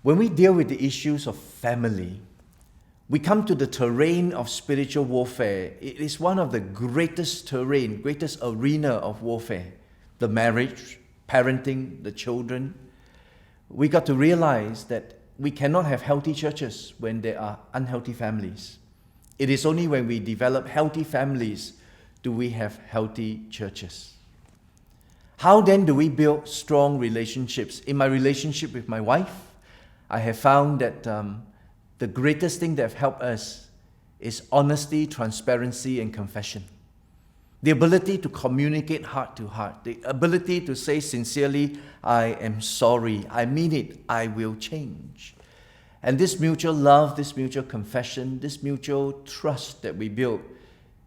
When we deal with the issues of family, we come to the terrain of spiritual warfare. It is one of the greatest arena of warfare. The marriage, parenting, the children. We got to realize that we cannot have healthy churches when there are unhealthy families. It is only when we develop healthy families do we have healthy churches. How then do we build strong relationships? In my relationship with my wife, I have found that the greatest thing that have helped us is honesty, transparency, and confession. The ability to communicate heart to heart. The ability to say sincerely, I am sorry, I mean it, I will change. And this mutual love, this mutual confession, this mutual trust that we build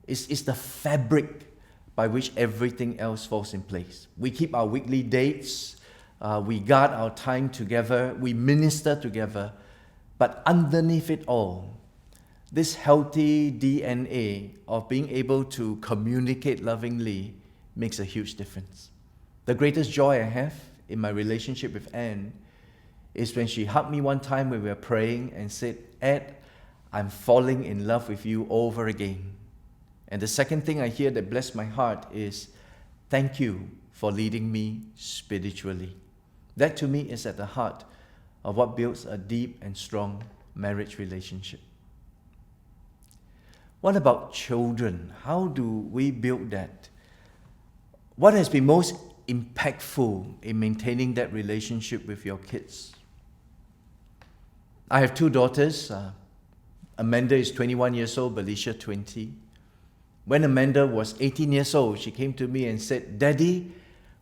is the fabric by which everything else falls in place. We keep our weekly dates, we guard our time together, we minister together, but underneath it all, this healthy DNA of being able to communicate lovingly makes a huge difference. The greatest joy I have in my relationship with Anne is when she hugged me one time when we were praying and said, Ed, I'm falling in love with you over again. And the second thing I hear that blessed my heart is, thank you for leading me spiritually. That to me is at the heart of what builds a deep and strong marriage relationship. What about children? How do we build that? What has been most impactful in maintaining that relationship with your kids? I have two daughters. Amanda is 21 years old, Belisha 20. When Amanda was 18 years old, she came to me and said, Daddy,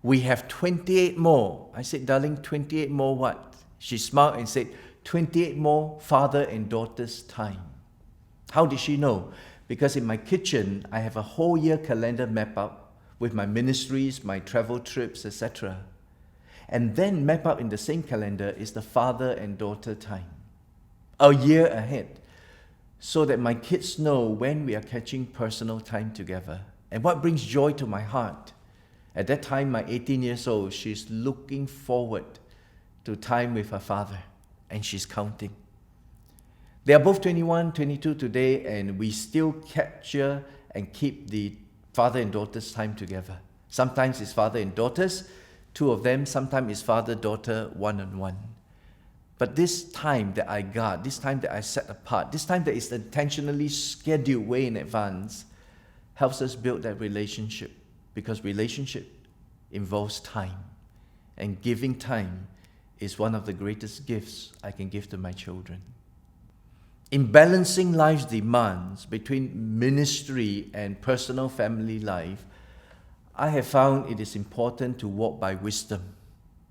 we have 28 more. I said, darling, 28 more what? She smiled and said, 28 more father and daughter's time. How did she know? Because in my kitchen, I have a whole year calendar map up with my ministries, my travel trips, etc. And then map out in the same calendar is the father and daughter time, a year ahead, so that my kids know when we are catching personal time together. And what brings joy to my heart, at that time, my 18 years old, she's looking forward to time with her father, and she's counting. They are both 21, 22 today, and we still capture and keep the father and daughter's time together. Sometimes it's father and daughters, two of them. Sometimes it's father-daughter, one-on-one. But this time that I guard, this time that I set apart, this time that is intentionally scheduled way in advance, helps us build that relationship, because relationship involves time, and giving time is one of the greatest gifts I can give to my children. In balancing life's demands between ministry and personal family life, I have found it is important to walk by wisdom.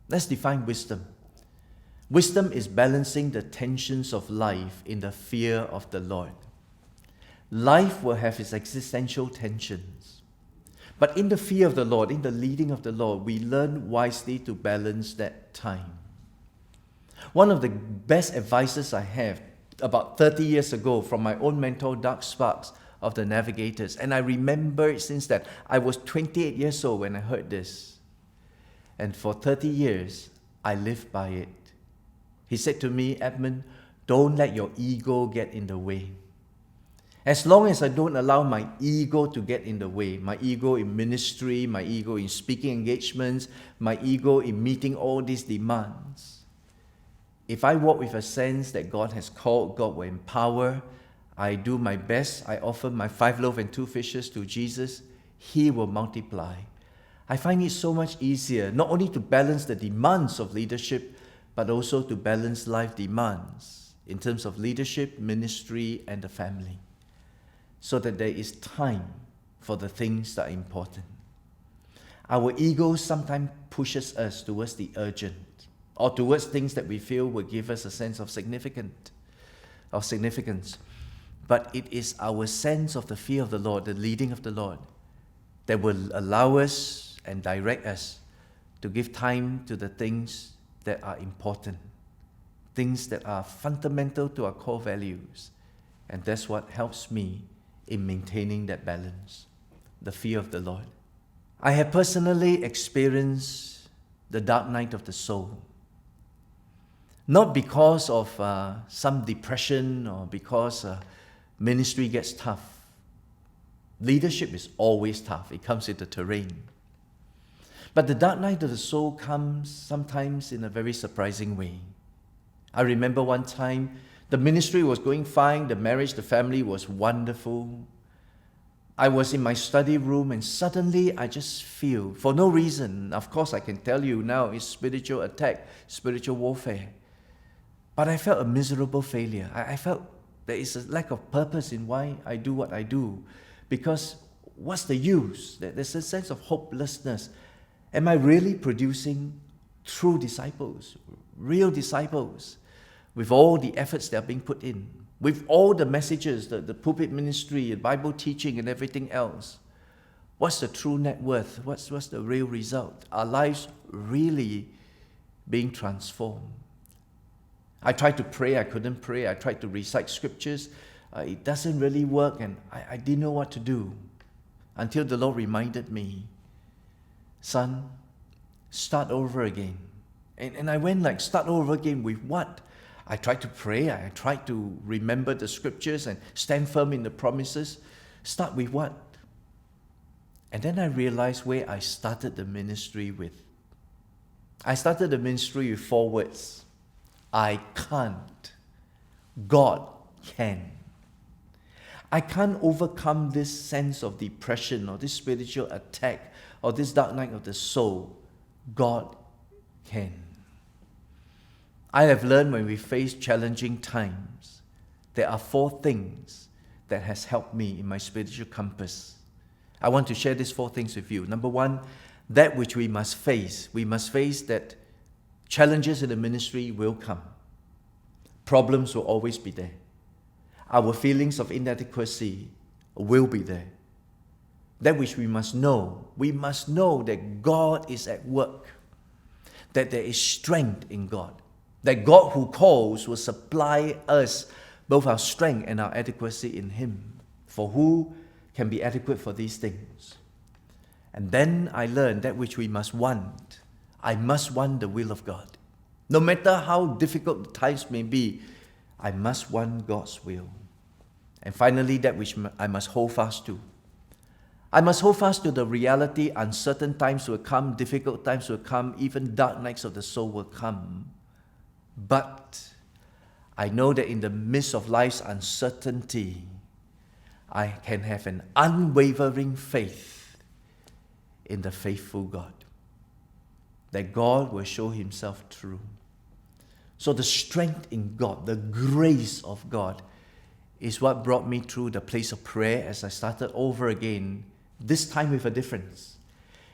Let's define wisdom. Wisdom is balancing the tensions of life in the fear of the Lord. Life will have its existential tensions. But in the fear of the Lord, in the leading of the Lord, we learn wisely to balance that time. One of the best advices I have about 30 years ago from my own mentor, Doug Sparks of the Navigators, and I remember it since that. I was 28 years old when I heard this. And for 30 years, I lived by it. He said to me, Edmund, don't let your ego get in the way. As long as I don't allow my ego to get in the way, my ego in ministry, my ego in speaking engagements, my ego in meeting all these demands, if I walk with a sense that God has called, God will empower, I do my best, I offer my 5 loaves and 2 fishes to Jesus, He will multiply. I find it so much easier, not only to balance the demands of leadership, but also to balance life demands in terms of leadership, ministry, and the family, so that there is time for the things that are important. Our ego sometimes pushes us towards the urgent, or towards things that we feel will give us a sense of significance. But it is our sense of the fear of the Lord, the leading of the Lord, that will allow us and direct us to give time to the things that are important, things that are fundamental to our core values. And that's what helps me in maintaining that balance, the fear of the Lord. I have personally experienced the dark night of the soul. Not because of some depression or because ministry gets tough. Leadership is always tough. It comes with the terrain. But the dark night of the soul comes sometimes in a very surprising way. I remember one time, the ministry was going fine, the marriage, the family was wonderful. I was in my study room and suddenly I just feel, for no reason, of course I can tell you now, it's spiritual attack, spiritual warfare. But I felt a miserable failure. I felt there is a lack of purpose in why I do what I do. Because what's the use? There's a sense of hopelessness. Am I really producing true disciples, real disciples, with all the efforts that are being put in, with all the messages, the pulpit ministry, Bible teaching and everything else? What's the true net worth? What's the real result? Are lives really being transformed? I tried to pray, I couldn't pray. I tried to recite scriptures. It doesn't really work, and I didn't know what to do until the Lord reminded me, son, start over again. And I went like, start over again with what? I tried to pray, I tried to remember the scriptures and stand firm in the promises. Start with what? And then I realized where I started the ministry with. I started the ministry with 4 words. I can't. God can. I can't overcome this sense of depression or this spiritual attack or this dark night of the soul. God can. I have learned when we face challenging times, there are 4 things that has helped me in my spiritual compass. I want to share these 4 things with you. Number 1, that which we must face. We must face that challenges in the ministry will come. Problems will always be there. Our feelings of inadequacy will be there. That which we must know that God is at work, that there is strength in God, that God who calls will supply us both our strength and our adequacy in Him. For who can be adequate for these things? And then I learned that which we must want. I must want the will of God. No matter how difficult the times may be, I must want God's will. And finally, that which I must hold fast to. I must hold fast to the reality uncertain times will come, difficult times will come, even dark nights of the soul will come. But I know that in the midst of life's uncertainty, I can have an unwavering faith in the faithful God, that God will show Himself true. So the strength in God, the grace of God, is what brought me through the place of prayer as I started over again, this time with a difference.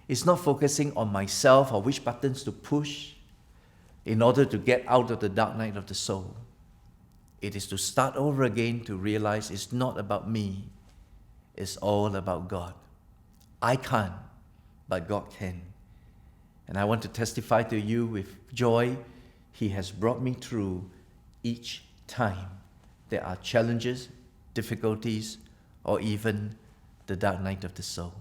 It's not focusing on myself or which buttons to push in order to get out of the dark night of the soul. It is to start over again to realize it's not about me, it's all about God. I can't, but God can. And I want to testify to you with joy, He has brought me through each time there are challenges, difficulties, or even the dark night of the soul.